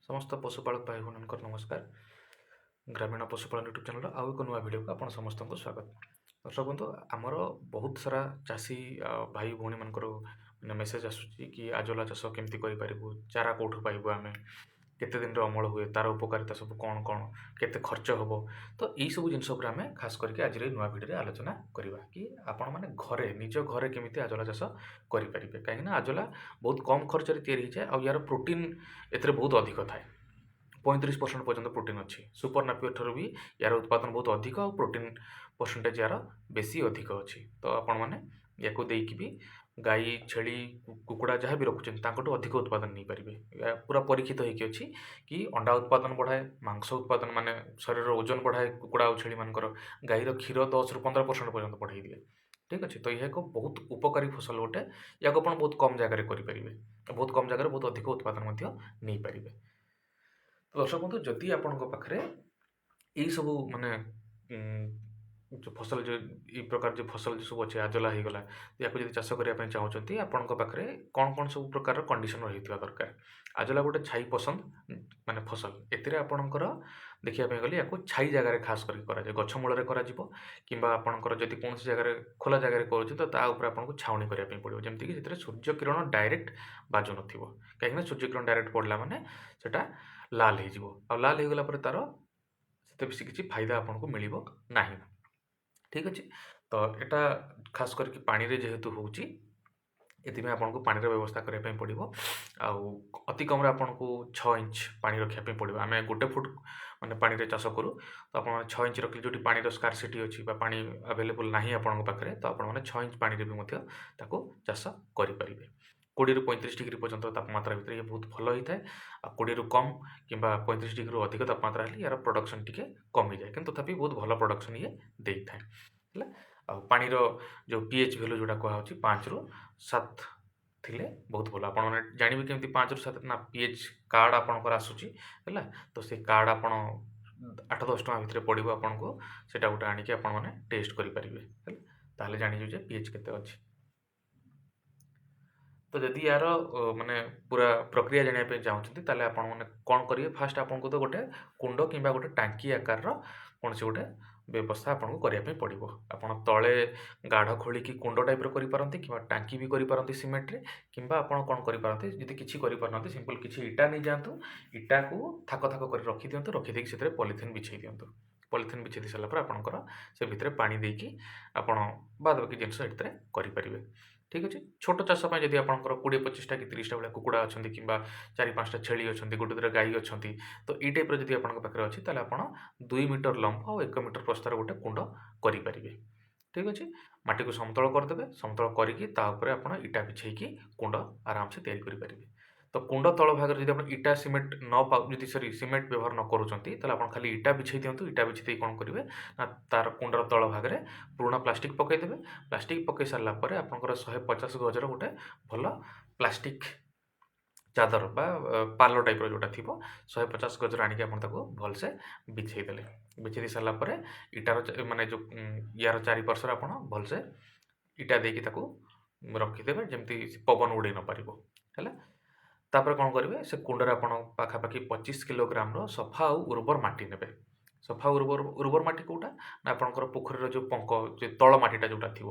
समस्त पशुपालक भाई भଉणी नमस्कार। ग्रामीण पशुपालन यूट्यूब चैनल आउ एक नुआ भिडियो को आप समस्त को स्वागत। दर्शक बंधु आमर बहुत सारा चाषी भाई भौणी मानकर मैंने मेसेज आसूची कि आजोला चाष केमती करूँ, चारा कौटू पाइबू, आम केते दिन अमल हुए, तार उपकारिता सब कौन कौन, केते खर्च हम, तो यही सब जिनस आम खास करके आज नुआ भिडियो आलोचना करवा कि आपण मैंने घरे निज घरे केमी आजोला चाष करेंगे। कहीं आजोला बहुत कम खर्च या जाए और यार प्रोटीन एथरे बहुत अधिक थाए। 35% पर्यंत प्रोटीन अच्छी। सुपर नापियर ठार भी यार उत्पादन बहुत अधिक और प्रोटीन परसेंटेज यार बेसी अधिक अच्छी। तो आपण मैंने या भी गाई छेली कुकुड़ा जहाँ भी रखुच्च अधिक उत्पादन नहीं पारे। पूरा परीक्षित होगी अच्छी कि अंडा उत्पादन बढ़ाए, मांस उत्पादन माने शरीर ओजन बढ़ाए, कुकुड़ा और छेली मानकर गाईर क्षीर 10 ରୁ 15% पर्यंत बढ़ाई दिए। ठीक अच्छे। तो यह एक बहुत उपकारी फसल गोटे, या बहुत कम जगह करेंगे, बहुत कम जगह बहुत अधिक उत्पादन नहीं पारे। तो दर्शक बंधु जदि आपण पाखे यही सब माने जो फसल जो ये प्रकार जो फसल जो सब अच्छे आजोला हो गला या चाष करने चाहते आपण पाखे कौन कौन सब प्रकार कंडीशन रही दरकार। आजोला गोटे छाई पसंद माने फसल एतिर आपणकर देखिए गले या छाई जगार खास करके गछ मूल कि आपंकर जब कौन जगह खोला जगह कर छाउनी करने पड़ो, जमीक सूर्य किरण डायरेक्ट बाजु न कहीं सूर्य किरण डायरेक्ट पड़ला माने सेटा लाल हो लाल हो गला तार से बेसी किसी फायदा आपको मिल ना। ठीक अच्छे। तो यहाँ खास करके पानी रे जेहेतु होची एथि आपको पानी व्यवस्था करने पड़ो। आउ अति कम आपको 6 इंच पानी रखापी पड़ो। आम 1 फुट माने पानी चाष करूँ तो आप 6 इंच रखिले जो पानी स्कार्सिटी अच्छी पानी अवेलेबल ना आपण पाखे तो आपने 6 इंच पानी भी चाष करें। 20 ରୁ 35 डिग्री पर्यंत तापमात्रा भितर ये बहुत भल होता है। 20 ରୁ कम कि 35 डिग्री ରୁ अधिक तापमात्रा हेल्ले यार प्रोडक्शन टी कमी जाए, कि तथापि बहुत भल प्रोडक्शन ये देता है। पानी जो पीएच वैल्यू जोटा कहुच्छी 5 ରୁ 7 थिले बहुत भल। आप जानवे केमती 5 ରୁ 7 ना पीएच कार्ड आपंकर आसूची है। तो से कार्ड आप 8-10 टଙ୍କା भितर पड़ो, आपको सेटा गोटे आणिक आपने टेस्ट करेंगे ताले जानिजे पीएच केते अच्छी। तो जदि यार माने पूरा प्रक्रिया जानापी चाहते ताले आपण मैंने कौन करेंगे, फास्ट आपको तो गोटे कुंड कि गोटे टांकी आकार कौन से गोटे व्यवस्था आपको करने पड़ो। आपड़ तले गाढ़ खोलिकी कुंड टाइप करेंगे कि टांकी भी करेंगे सीमेंट्रे कि कौन करेंगे जब किसी करें सिंपल किसी इटा नहीं जातु, इटा को थाक थाक कर रखी दिंतु, रखीदे से पॉलिथिन बिछे दिंतु। पॉलिथिन बिछे दी सारापर आपंकर से भितर पानी देकी आपण बाद बाकी जिनस ये करेंगे। ठीक अच्छे। छोट चाष जब आप 20-25टा कि 30टा भाई कुकुड़ा अच्छा कि 4-5टा छेली अच्छा, गोटे दुटा गाई अच्छा, तो ये टाइप जब आपके अच्छी ताले आप 2 मीटर लंब और 1 मीटर प्रस्तार गोटे कुंड करेंगे। ठीक अच्छे। माटी को समतल करदे, समतल करके आप इटा बिछेकी कुंड आराम से तैयारी करेंगे। तो कुंड तल भाग जब आप इटा सीमेंट न पाँच सरी सीमेंट व्यवहार न करूँ खाली इटा बिछे दिंतु। इटा बिछे कौन करेंगे ना तार कुंडर तल भाग में पुराना प्लास्टिक पकईदेवे। प्लास्टिक पकई सारा पर आपंकर 150 गजर गोटे भल प्लास्टिक चादर बा पाल टाइप जोटा थी 150 गजर आणिक भलसे बिछेदेले। बिछे दी सारापर इटार माने जो यार चारिपार्श्वर आप भलसे इटा देकी रखीदे जमी पवन उड़े न पार है। तापर कौन करेंगे से कुंडर आप पाखापाखि 25 किलोग्राम सफा और उर्वर माटी ने। सफा उर्वर माटी कौटा ना आपंकर पोखरी जो पंक जो तल माटीटा जोटा थी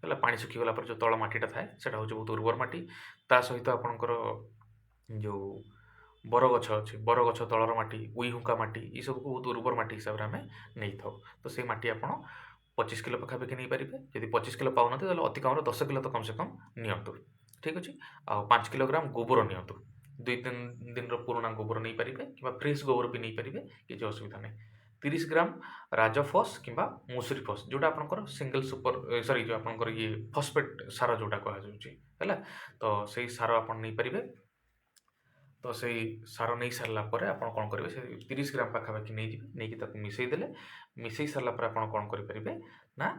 है पा सुखीगला जो तल माटीटा थाए से हूँ बहुत उर्वर माटी। ता सहित आपंकर जो बरगछ अच्छे बरगछ तलर माटी उई हुंका माटी ये सब को बहुत उर्वर माटी हिसाब से आम नहीं था। तो से माटी आप 25 किलो पाखापाखि नहीं पारे। जब 25 किलो पाऊना तो अति कम 10 किलो तो कम से कम नियंतु। ठीक अच्छे। आ 5 किलोग्राम गोबर नियंतु। 2-3 दिन पुराना गोबर नहीं पारे कि फ्रेश गोबर भी नहीं पारे, किसी असुविधा नहीं। 30 ग्राम राजफस कि मुसुरी फस जोटा आपंकर सिंगल सुपर सरी जो आपंकर ये फस्फेट सार जोटा कहला, तो से सार आप नहीं पारे। तो से सार नहीं सारापर आप कौन करेंगे से 30 ग्राम पाखापाखि नहीं मिसईदे। मिसई सारापर आप कौन करेंगे ना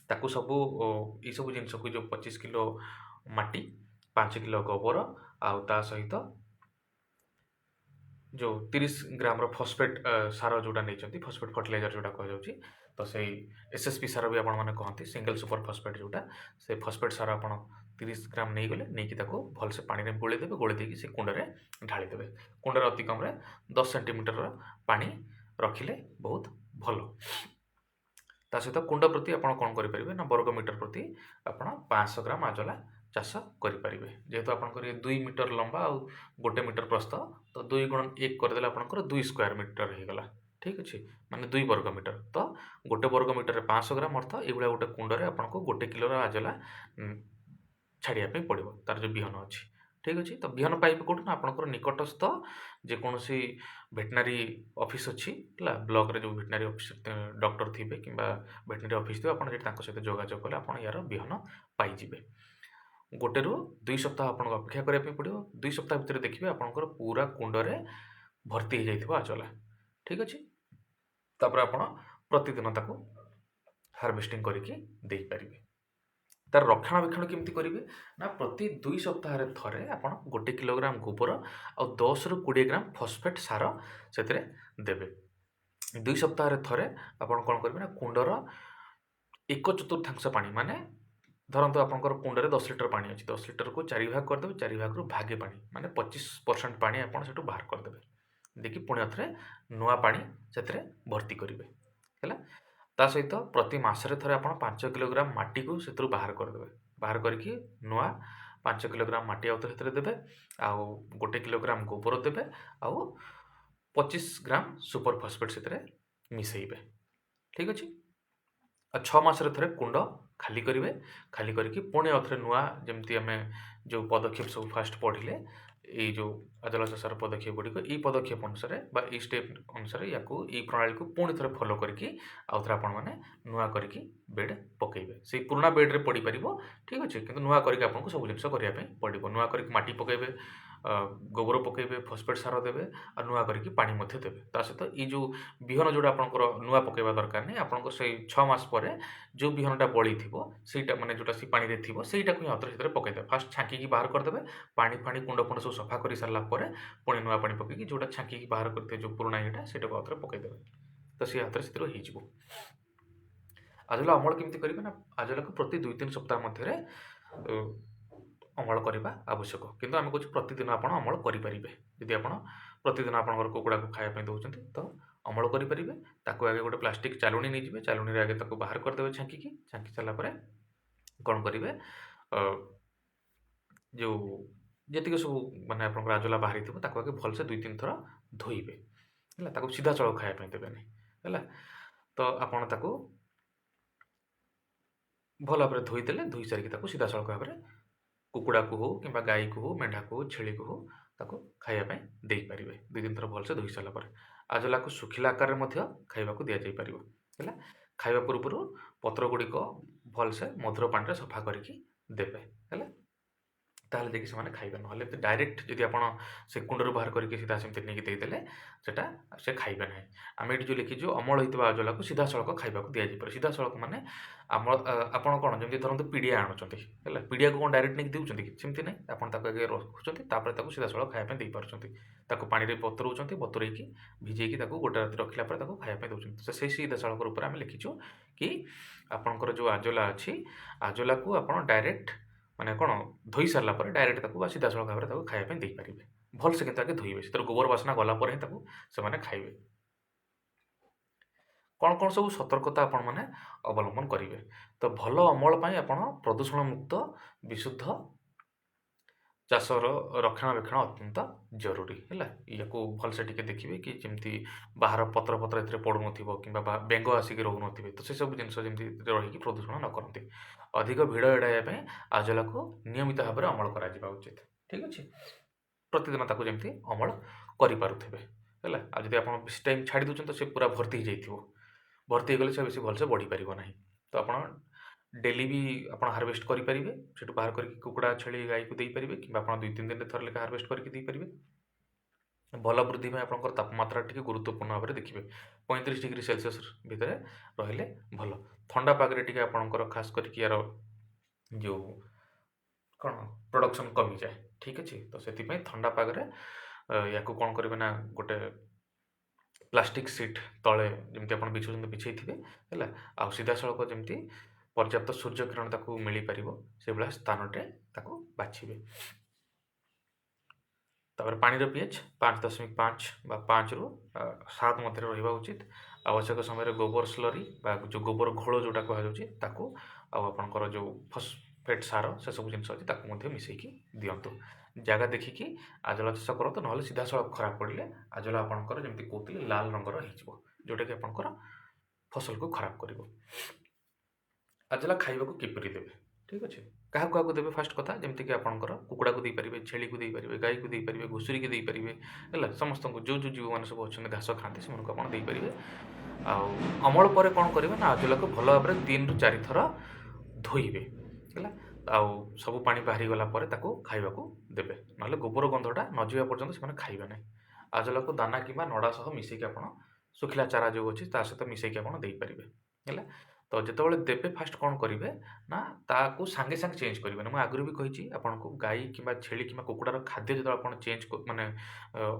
ताकू सबू ये सब जिनस को जो 25 किलो माटी 5 किलो गोबर आउ ता सहित जो 30 ग्राम फस्फेट सार जोटा नहीं फस्फेट फर्टिलाइजर जोटा कहुच्छी तो से एसएसपी सार भी आपण मैंने कहते सिंगल सुपर फस्फेट जोटा से फस्फेट सार आप 30 ग्राम नहीं गले नहीं भलसे पानी में गोलेदेवे गोलेदेकी से कुंडे ढालीदेवे कुंडे अति कम 10 सेंटीमीटर पानी रखिले बहुत भल ता सहित कुंड प्रति आप कौन करेंगे ना वर्ग मीटर प्रति आप 500 ग्राम आजला चाष करेंगे जेहेतु आप 2 मीटर लंबा और 1 मीटर प्रस्थ तो 2 गुण 1 करदे आप 2 स्क्वायर मीटर होगा ठीक अच्छे माने 2 वर्ग मीटर तो 1 वर्ग मीटर 500 ग्राम अर्थ ये गोटे कुंडे आपको 1 किलो आजला छाड़िया पड़ो तार जो बिहन अच्छी ठीक अच्छे तो बिहन पाइप कौट ना आप निकटस्थ जेकोसी भेटनारी ऑफिस अच्छी ब्लॉक रे जो भेटनारी ऑफिस डॉक्टर थे कि भेटनारी ऑफिस थी आप सहित जोगाजोग कले आप यार बिहन पाइबे गोटे रू 2 सप्ताह आपको अपेक्षा करने पड़ो 2 सप्ताह भितर देखिए आपंकर पूरा कुंडे भर्ती हो जाइए आजला ठीक अच्छे तापर आप प्रतिदिन ताको हार्वेस्टिंग करके दे पारिबे तार रक्षणाबेक्षण केमती करेंगे ना प्रति 2 सप्ताह थे आप 1 किलोग्राम गोबर और 10 ରୁ 20 ग्राम फस्फेट सार से देवे 2 सप्ताह थे आप कौन करेंगे ना कुंडर 1/4 पानी माने धरतु आप कुंडे 10 लिटर पानी अच्छी 10 लिटर को 4 भाग करदे 4 भाग भागे पानी माने 25% पानी आप बाहर करदे देखिए पुणी थे नुआ पानी से भर्ती करेंगे है ता सहित प्रति मसरे थे आप 5 किलोग्राम माटी को से बाहर करदे बाहर करके नुआ 5 किलोग्राम माटी आउ थे देवे आउ 1 किलोग्राम गोबर देवे आउ 25 ग्राम सुपर फस्फेट से मिसेबे ठीक अच्छे 6 मासरे थे कुंड खाली करेंगे खाली करके पुणी आउे नुआ जमती आम जो पदक्षेप सब फास्ट पढ़िले ये जो आजला चाषार पदक्षेप गुड़िक ये पदक्षेप अनुसार ये स्टेप अनुसार या प्रणाली को पुणी थे फॉलो करके आउ थे आपण मैंने नुआ करके बेड पकेबे से पुराना बेड रे पड़ी पार ठीक अच्छे कि नुआ करके आपको सब जिन करने पड़ो नुआ करके माटी पकेबे गोबर पकेबे फस्फेट सार देवे और नुआ करके पानी मध्य देवे ता सहित ये जो बिहन जोड़ा आपंकर नुआ पकेबा दरकार नहीं आपको से 6 मास पर जो बिहनटा बड़ी थीटा माने जोटा सी पानी रे थीबो सेटा को हाथ से पकईदे फास्ट छाँकी बाहर करदे पानी फाणी कुंड फुंड सब सफा कर सारा पुणी नुआ पानी पकईकी जोटा छाँकी बाहर करते जो पुराना यहाँ से हाथ में पकईदे तो सी हाथ से हो आजला अमल केमती करेंगे ना आजला को प्रति 2-3 सप्ताह मध्य अमल करने आवश्यक किंतु आम कुछ प्रतिदिन आप अमल करेंगे जदि आप प्रतिदिन आप कुकुड़ा को खायापी दौरान तो अमल करेंगे ताको आगे गोटे प्लास्टिक चालुनी नहीं जाए चालुनी आगे ताको बाहर करदे छाँकी छाँकी सारापर कौन करेंगे जो जी सब माने आप आजला बाहरी थी आगे भलसे 2-3 थर धोइबे है सीधा चल खायापी देवे है तो आपड़ ताको भल भाव धोईदेले धोई सारिकी सीधा सड़क भाव में कुकुड़ा को हो कि गाई को हो मेढ़ा को हो छेली को हो ताको खाइबापी दे पारे 2-3 थर भलसे धोई सारापर आजला को सुखिला आकार में खाइबा दि जापर है खाइबा पूर्व पत्र गुड़िक भलसे मधुर पानी सफा करके देवे है ताहले देखिए से खाइबे ना डायरेक्ट जदि आप से कुंडर बाहर करके सीधा सेमती नहीं देदेले सेटा से खाइबे ना आम ये जो लिखी अमल होता आजला को सीधा सड़क खाइबा दि जापर सीधा सड़क माने आप कौन जमी धरते पीड़िया आणुच्च है पीड़िया को कौन डायरेक्ट नहीं दूसरी सेमती ना आप आगे रखुच्च सीधा सड़क खायापी दे पार्टी पानी बतरौं बतरईकी भिजेकी गोटे रात रखला खायापी दौरान तो से सीधा सड़क आम लिखीचु कि आपंकर जो आजला अच्छी आजला को आप डायरेक्ट माने कौन धोई सारापर डायरेक्ट सीधा सड़क भाव में खायापी दे पारे भलसे कि आगे धोइबे से गोबर बासना गलापर ही खाइबे कौन कौन सब सतर्कता आपण मैंने अवलंबन करेंगे तो भल अमल आप प्रदूषण मुक्त विशुद्ध चाषर रक्षणाबेक्षण अत्यंत जरूरी है या भलसे टिके देखिए कि जमी बाहर पत्र पत्र ए पड़ू न कि बेंग आसिक रोक न तो से सब जिनस रही प्रदूषण न करती अधिक भिड़ एड़ाइवाई आजला को नियमित भाव में अमल करा उचित ठीक अच्छे प्रतिदिन ताको जमी अमल करें है आज आप बेस टाइम छाड़ी दूसरे तो सी पूरा भर्ती हो भर्ती हो गले से बेस भलसे बढ़ी पार ना तो आप डेली भी आप हार्वेस्ट करेंगे से बाहर करके कुकुड़ा छेली गाई को दे पारे कि 2-3 दिन थर लेखा हार्वेस्ट करके दे पारे भल वृद्धि में आप तापमात्रा टी गुरुत्वपूर्ण भाव में देखिए 35 डिग्री सेल्सियस भितर रहिले भल ठंडा पागे टी आपंकर खास करके यार जो कौन प्रोडक्शन कमी जाए ठीक अच्छे तो से ठंडा पागे ୟାକୁ କ'ଣ କରିବେ ନା ଗୋଟେ ପ୍ଲାଷ୍ଟିକ୍ ସିଟ୍ ତଳେ ଯେମିତି ଆପଣ ବିଛଉଛନ୍ତି ବିଛେଇଥିବେ ହେଲା, ଆଉ ସିଧାସଳଖ ଯେମିତି ପର୍ଯ୍ୟାପ୍ତ ସୂର୍ଯ୍ୟକିରଣ ତାକୁ ମିଳିପାରିବ ସେଇଭଳିଆ ସ୍ଥାନଟେ ତାକୁ ବାଛିବେ। ତାପରେ ପାଣିର pH 5.5 ବା 5ରୁ 7 ମଧ୍ୟରେ ରହିବା ଉଚିତ। ଆବଶ୍ୟକ ସମୟରେ ଗୋବର ସ୍ଲରି ବା ଯେଉଁ ଗୋବର ଘୋଳ ଯେଉଁଟା କୁହାଯାଉଛି ତାକୁ, ଆଉ ଆପଣଙ୍କର ଯେଉଁ ଫସ୍ଫେଟ୍ ସାର ସେସବୁ ଜିନିଷ ଅଛି ତାକୁ ମଧ୍ୟ ମିଶାଇକି ଦିଅନ୍ତୁ। ଜାଗା ଦେଖିକି ଆଜୋଲା ଚାଷ କରନ୍ତୁ, ନହେଲେ ସିଧାସଳଖ ଖରାପ ପଡ଼ିଲେ ଆଜୋଲା ଆପଣଙ୍କର ଯେମିତି କହୁଥିଲି ଲାଲ ରଙ୍ଗର ହେଇଯିବ, ଯେଉଁଟାକି ଆପଣଙ୍କର ଫସଲକୁ ଖରାପ କରିବ। ଆଜୋଲା ଖାଇବାକୁ କିପରି ଦେବେ, ଠିକ୍ ଅଛି। କାହାକୁ କାହାକୁ ଦେବେ ଫାଷ୍ଟ କଥା, ଯେମିତିକି ଆପଣଙ୍କର କୁକୁଡ଼ାକୁ ଦେଇପାରିବେ, ଛେଳିକୁ ଦେଇପାରିବେ, ଗାଈକୁ ଦେଇପାରିବେ, ଘୁଷୁରିକି ଦେଇପାରିବେ ହେଲା, ସମସ୍ତଙ୍କୁ ଯେଉଁ ଜୀବମାନେ ସବୁ ଅଛନ୍ତି ଘାସ ଖାଆନ୍ତି ସେମାନଙ୍କୁ ଆପଣ ଦେଇପାରିବେ। ଆଉ ଅମଳ ପରେ କ'ଣ କରିବେ ନା ଆଜୋଲାକୁ ଭଲ ଭାବରେ 3ରୁ 4 ଥର ଧୋଇବେ ହେଲା, ଆଉ ସବୁ ପାଣି ବାହାରିଗଲା ପରେ ତାକୁ ଖାଇବାକୁ ଦେବେ, ନହେଲେ ଗୋବର ଗନ୍ଧଟା ନ ଯିବା ପର୍ଯ୍ୟନ୍ତ ସେମାନେ ଖାଇବେ ନାହିଁ। ଆଜୋଲାକୁ ଦାନା କିମ୍ବା ନଡ଼ା ସହ ମିଶାଇକି ଆପଣ ଶୁଖିଲା ଚାରା ଯେଉଁ ଅଛି ତା ସହିତ ମିଶାଇକି ଆପଣ ଦେଇପାରିବେ ହେଲା। ତ ଯେତେବେଳେ ଦେବେ ଫାଷ୍ଟ କ'ଣ କରିବେ ନା ତାକୁ ସାଙ୍ଗେ ସାଙ୍ଗେ ଚେଞ୍ଜ କରିବେନି। ମୁଁ ଆଗରୁ ବି କହିଛି ଆପଣଙ୍କୁ ଗାଈ କିମ୍ବା ଛେଳି କିମ୍ବା କୁକୁଡ଼ାର ଖାଦ୍ୟ ଯେତେବେଳେ ଆପଣ ଚେଞ୍ଜ ମାନେ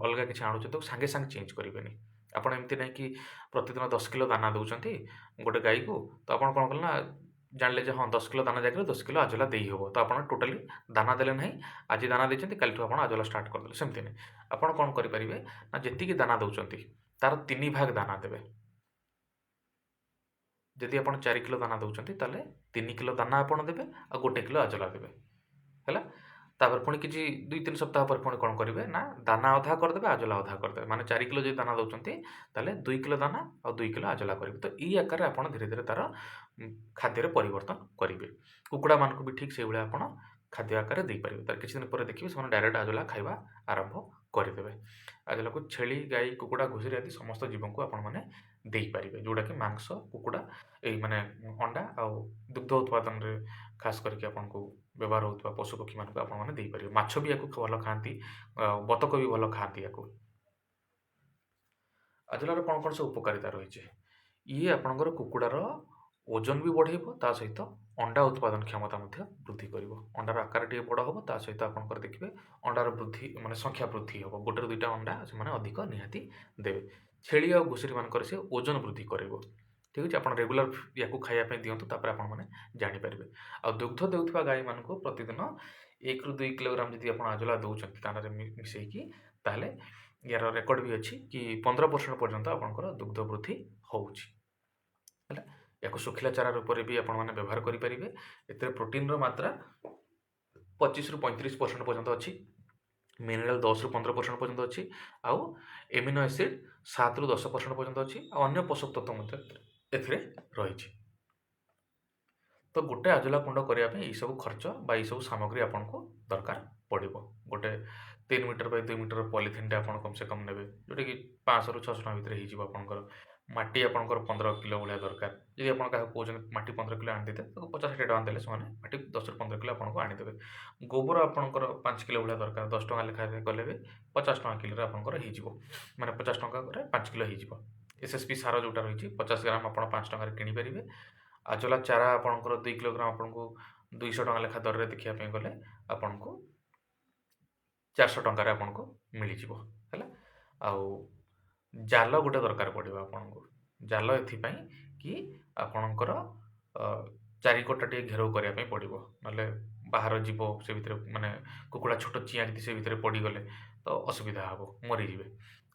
ଅଲଗା କିଛି ଆଣୁଛନ୍ତି ତାକୁ ସାଙ୍ଗେ ସାଙ୍ଗେ ଚେଞ୍ଜ କରିବେନି। ଆପଣ ଏମିତି ନାହିଁ କି ପ୍ରତିଦିନ 10 କିଲୋ ଦାନା ଦେଉଛନ୍ତି ଗୋଟେ ଗାଈକୁ, ତ ଆପଣ କ'ଣ କଲେ ନା ଜାଣିଲେ ଯେ ହଁ 10 କିଲୋ ଦାନା ଜାଗାରେ 10 କିଲୋ ଆଜୋଲା ଦେଇହେବ, ତ ଆପଣ ଟୋଟାଲି ଦାନା ଦେଲେ ନାହିଁ, ଆଜି ଦାନା ଦେଇଛନ୍ତି କାଲିଠୁ ଆପଣ ଆଜୋଲା ଷ୍ଟାର୍ଟ କରିଦେଲେ, ସେମିତି ନାହିଁ। ଆପଣ କ'ଣ କରିପାରିବେ ନା ଯେତିକି ଦାନା ଦେଉଛନ୍ତି ତାର 3 ଭାଗ ଦାନା ଦେବେ। ଯଦି ଆପଣ 4 କିଲୋ ଦାନା ଦେଉଛନ୍ତି ତାହେଲେ 3 କିଲୋ ଦାନା ଆପଣ ଦେବେ ଆଉ 1 କିଲୋ ଆଜୋଲା ଦେବେ ହେଲା। ତାପରେ ପୁଣି କିଛି 2-3 ସପ୍ତାହ ପରେ ପୁଣି କ'ଣ କରିବେ ନା ଦାନା ଅଧା କରିଦେବେ, ଆଜୋଲା ଅଧା କରିଦେବେ। ମାନେ 4 କିଲୋ ଯଦି ଦାନା ଦେଉଛନ୍ତି ତାହେଲେ 2 କିଲୋ ଦାନା ଆଉ 2 କିଲୋ ଆଜୋଲା କରିବେ। ତ ଏଇ ଆକାରରେ ଆପଣ ଧୀରେ ଧୀରେ ତାର ଖାଦ୍ୟରେ ପରିବର୍ତ୍ତନ କରିବେ। କୁକୁଡ଼ାମାନଙ୍କୁ ବି ଠିକ୍ ସେଇଭଳିଆ ଆପଣ ଖାଦ୍ୟ ଆକାରରେ ଦେଇପାରିବେ। ତାର କିଛି ଦିନ ପରେ ଦେଖିବେ ସେମାନେ ଡାଇରେକ୍ଟ ଆଜୋଲା ଖାଇବା ଆରମ୍ଭ କରିଦେବେ। ଆଜୋଲାକୁ ଛେଳି, ଗାଈ, କୁକୁଡ଼ା, ଘୁଷୁରି ଆଦି ସମସ୍ତ ଜୀବଙ୍କୁ ଆପଣମାନେ ଦେଇପାରିବେ, ଯେଉଁଟାକି ମାଂସ, କୁକୁଡ଼ା ଏଇ ମାନେ ଅଣ୍ଡା ଆଉ ଦୁଗ୍ଧ ଉତ୍ପାଦନରେ ଖାସ୍ କରିକି ଆପଣଙ୍କୁ ବ୍ୟବହାର ହେଉଥିବା ପଶୁପକ୍ଷୀମାନଙ୍କୁ ଆପଣମାନେ ଦେଇପାରିବେ। ମାଛ ବି ୟାକୁ ଭଲ ଖାଆନ୍ତି, ବତକ ବି ଭଲ ଖାଆନ୍ତି ୟାକୁ। ଆଜୋଲାର କ'ଣ କ'ଣ ସବୁ ଉପକାରିତା ରହିଛି? ଇଏ ଆପଣଙ୍କର କୁକୁଡ଼ାର ଓଜନ ବି ବଢ଼େଇବ, ତା ସହିତ ଅଣ୍ଡା ଉତ୍ପାଦନ କ୍ଷମତା ମଧ୍ୟ ବୃଦ୍ଧି କରିବ। ଅଣ୍ଡାର ଆକାର ଟିକେ ବଡ଼ ହେବ, ତା ସହିତ ଆପଣଙ୍କର ଦେଖିବେ ଅଣ୍ଡାର ବୃଦ୍ଧି ମାନେ ସଂଖ୍ୟା ବୃଦ୍ଧି ହେବ। 1ରୁ 2ଟା ଅଣ୍ଡା ସେମାନେ ଅଧିକ ନିହାତି ଦେବେ। ଛେଳି ଆଉ ଘୁଷୁରିମାନଙ୍କର ସେ ଓଜନ ବୃଦ୍ଧି କରିବ, ଠିକ୍ ଅଛି। ଆପଣ ରେଗୁଲାର ୟାକୁ ଖାଇବା ପାଇଁ ଦିଅନ୍ତୁ, ତାପରେ ଆପଣମାନେ ଜାଣିପାରିବେ। ଆଉ ଦୁଗ୍ଧ ଦେଉଥିବା ଗାଈମାନଙ୍କୁ ପ୍ରତିଦିନ 1ରୁ 2 କିଲୋଗ୍ରାମ ଯଦି ଆପଣ ଆଜୋଲା ଦେଉଛନ୍ତି ଦାନାରେ ମିଶାଇକି, ତାହେଲେ ୟାର ରେକର୍ଡ଼ ବି ଅଛି କି 15% ପର୍ଯ୍ୟନ୍ତ ଆପଣଙ୍କର ଦୁଗ୍ଧ ବୃଦ୍ଧି ହେଉଛି ହେଲା। ୟାକୁ ଶୁଖିଲା ଚାରା ରୂପରେ ବି ଆପଣମାନେ ବ୍ୟବହାର କରିପାରିବେ। ଏଥିରେ ପ୍ରୋଟିନ୍ର ମାତ୍ରା 25ରୁ 35% ପର୍ଯ୍ୟନ୍ତ ଅଛି, ମିନେରାଲ୍ 10ରୁ 15% ପର୍ଯ୍ୟନ୍ତ ଅଛି, ଆଉ ଏମିନୋ ଏସିଡ୍ 7ରୁ 10% ପର୍ଯ୍ୟନ୍ତ ଅଛି, ଆଉ ଅନ୍ୟ ପୋଷକ ତତ୍ତ୍ୱ ମଧ୍ୟ ଏଥିରେ ରହିଛି। ତ ଗୋଟେ ଆଜୋଲା କୁଣ୍ଡ କରିବା ପାଇଁ ଏଇସବୁ ଖର୍ଚ୍ଚ ବା ଏଇସବୁ ସାମଗ୍ରୀ ଆପଣଙ୍କୁ ଦରକାର ପଡ଼ିବ। ଗୋଟେ 3 ମିଟର ବାଇ 2 ମିଟର ପଲିଥିନ୍ଟେ ଆପଣ କମ୍ ସେ କମ୍ ନେବେ, ଯେଉଁଟାକି 500ରୁ 600 ଟଙ୍କା ଭିତରେ ହେଇଯିବ ଆପଣଙ୍କର। ମାଟି ଆପଣଙ୍କର 15 କିଲୋ ଭଳିଆ ଦରକାର। ଯଦି ଆପଣ କାହାକୁ କହୁଛନ୍ତି ମାଟି 15 କିଲୋ ଆଣିଦେବେ, ତାକୁ 50-60 ଟଙ୍କା ଦେଲେ ସେମାନେ ମାଟି 10ରୁ 15 କିଲୋ ଆପଣଙ୍କୁ ଆଣିଦେବେ। ଗୋବର ଆପଣଙ୍କର 5 କିଲୋ ଭଳିଆ ଦରକାର, 10 ଟଙ୍କା ଲେଖାଏଁ କଲେ ବି 50 ଟଙ୍କା କିଲୋରେ ଆପଣଙ୍କର ହେଇଯିବ, ମାନେ 50 ଟଙ୍କାରେ 5 କିଲୋ ହେଇଯିବ। SSP ସାର ଯେଉଁଟା ରହିଛି 50 ଗ୍ରାମ ଆପଣ 5 ଟଙ୍କାରେ କିଣିପାରିବେ। ଆଜୋଲା ଚାରା ଆପଣଙ୍କର 2 କିଲୋଗ୍ରାମ ଆପଣଙ୍କୁ 200 ଟଙ୍କା ଲେଖା ଦରରେ ଦେଖିବା ପାଇଁ ଗଲେ ଆପଣଙ୍କୁ 400 ଟଙ୍କାରେ ଆପଣଙ୍କୁ ମିଳିଯିବ ହେଲା। ଆଉ ଜାଲ ଗୋଟେ ଦରକାର ପଡ଼ିବ ଆପଣଙ୍କୁ। ଜାଲ ଏଥିପାଇଁ କି ଆପଣଙ୍କର ଚାରିକଟା ଟିକେ ଘେରାଉ କରିବା ପାଇଁ ପଡ଼ିବ, ନହେଲେ ବାହାର ଜୀବ ସେ ଭିତରେ ମାନେ କୁକୁଡ଼ା ଛୋଟ ଚିଆଁ ଯଦି ସେ ଭିତରେ ପଡ଼ିଗଲେ ତ ଅସୁବିଧା ହେବ, ମରିଯିବେ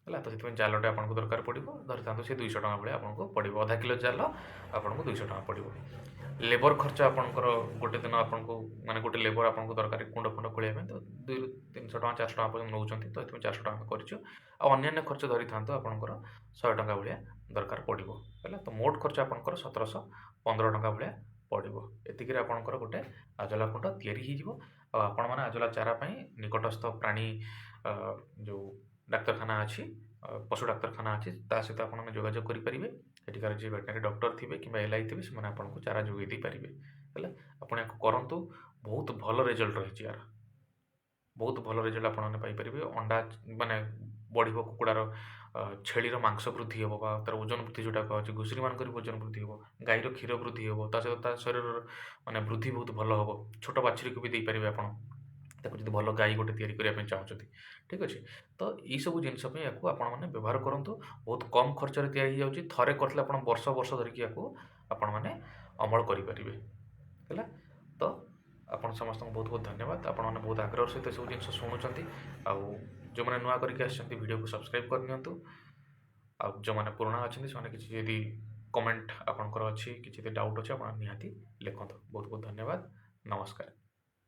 ହେଲା। ତ ସେଥିପାଇଁ ଜାଲଟା ଆପଣଙ୍କୁ ଦରକାର ପଡ଼ିବ। ଧରିଥାନ୍ତୁ ସେ 200 ଟଙ୍କା ଭଳିଆ ଆପଣଙ୍କୁ ପଡ଼ିବ, ଅଧା କିଲୋ ଜାଲ ଆପଣଙ୍କୁ 200 ଟଙ୍କା ପଡ଼ିବ। ଲେବର ଖର୍ଚ୍ଚ ଆପଣଙ୍କର ଗୋଟେ ଦିନ ଆପଣଙ୍କୁ ମାନେ ଗୋଟେ ଲେବର ଆପଣଙ୍କୁ ଦରକାର କୁଣ୍ଡ ଫୁଣ୍ଡ ଖୋଳିବା ପାଇଁ, ତ 200ରୁ 300 ଟଙ୍କା 400 ଟଙ୍କା ପର୍ଯ୍ୟନ୍ତ ନେଉଛନ୍ତି, ତ ଏଥିପାଇଁ 400 ଟଙ୍କା ଆମେ କରିଛୁ। ଆଉ ଅନ୍ୟାନ୍ୟ ଖର୍ଚ୍ଚ ଧରିଥାନ୍ତୁ ଆପଣଙ୍କର 100 ଟଙ୍କା ଭଳିଆ ଦରକାର ପଡ଼ିବ ହେଲା। ତ ମୋଟ ଖର୍ଚ୍ଚ ଆପଣଙ୍କର 1715 ଟଙ୍କା ଭଳିଆ ପଡ଼ିବ। ଏତିକିରେ ଆପଣଙ୍କର ଗୋଟେ ଆଜୋଲା କୁଣ୍ଡ ତିଆରି ହେଇଯିବ। ଆଉ ଆପଣମାନେ ଆଜୋଲା ଚାରା ପାଇଁ ନିକଟସ୍ଥ ପ୍ରାଣୀ ଯେଉଁ ଡାକ୍ତରଖାନା ଅଛି, ପଶୁ ଡାକ୍ତରଖାନା ଅଛି, ତା ସହିତ ଆପଣମାନେ ଯୋଗାଯୋଗ କରିପାରିବେ। ଏଠିକାର ଯିଏ ଭେଟେନାରୀ ଡକ୍ଟର ଥିବେ କିମ୍ବା LI ଥିବେ ସେମାନେ ଆପଣଙ୍କୁ ଚାରା ଯୋଗାଇ ଦେଇପାରିବେ ହେଲା। ଆପଣ ୟାକୁ କରନ୍ତୁ, ବହୁତ ଭଲ ରେଜଲ୍ଟ ରହିଛି ୟାର, ବହୁତ ଭଲ ରେଜଲ୍ଟ ଆପଣମାନେ ପାଇପାରିବେ। ଅଣ୍ଡା ମାନେ ବଢ଼ିବ, କୁକୁଡ଼ାର ଛେଳିର ମାଂସ ବୃଦ୍ଧି ହେବ ବା ତା'ର ଓଜନ ବୃଦ୍ଧି ଯେଉଁଟା କୁହାଯାଉଛି, ଘୁଷୁରିମାନଙ୍କର ବି ଓଜନ ବୃଦ୍ଧି ହେବ, ଗାଈର କ୍ଷୀର ବୃଦ୍ଧି ହେବ, ତା ସହିତ ତା ଶରୀରର ମାନେ ବୃଦ୍ଧି ବହୁତ ଭଲ ହେବ। ଛୋଟ ବାଛୁରୀକୁ ବି ଦେଇପାରିବେ ଆପଣ। ତାକୁ ଯଦି ଭଲ ଗାଈ ଗୋଟେ ତିଆରି କରିବା ପାଇଁ ଚାହୁଁଛନ୍ତି, ଠିକ୍ ଅଛି। ତ ଏଇସବୁ ଜିନିଷ ପାଇଁ ୟାକୁ ଆପଣମାନେ ବ୍ୟବହାର କରନ୍ତୁ। ବହୁତ କମ୍ ଖର୍ଚ୍ଚରେ ତିଆରି ହେଇଯାଉଛି, ଥରେ କରିଥିଲେ ଆପଣ ବର୍ଷ ବର୍ଷ ଧରିକି ୟାକୁ ଆପଣମାନେ ଅମଳ କରିପାରିବେ, ହେଲା। ତ ଆପଣ ସମସ୍ତଙ୍କୁ ବହୁତ ବହୁତ ଧନ୍ୟବାଦ। ଆପଣମାନେ ବହୁତ ଆଗ୍ରହର ସହିତ ଏସବୁ ଜିନିଷ ଶୁଣୁଛନ୍ତି। ଆଉ ଯେଉଁମାନେ ନୂଆ କରିକି ଆସିଛନ୍ତି ଭିଡ଼ିଓକୁ ସବସ୍କ୍ରାଇବ୍ କରିନିଅନ୍ତୁ। ଆଉ ଯେଉଁମାନେ ପୁରୁଣା ଅଛନ୍ତି ସେମାନେ କିଛି ଯଦି କମେଣ୍ଟ ଆପଣଙ୍କର ଅଛି, କିଛି ଯଦି ଡାଉଟ୍ ଅଛି ଆପଣ ନିହାତି ଲେଖନ୍ତୁ। ବହୁତ ବହୁତ ଧନ୍ୟବାଦ, ନମସ୍କାର।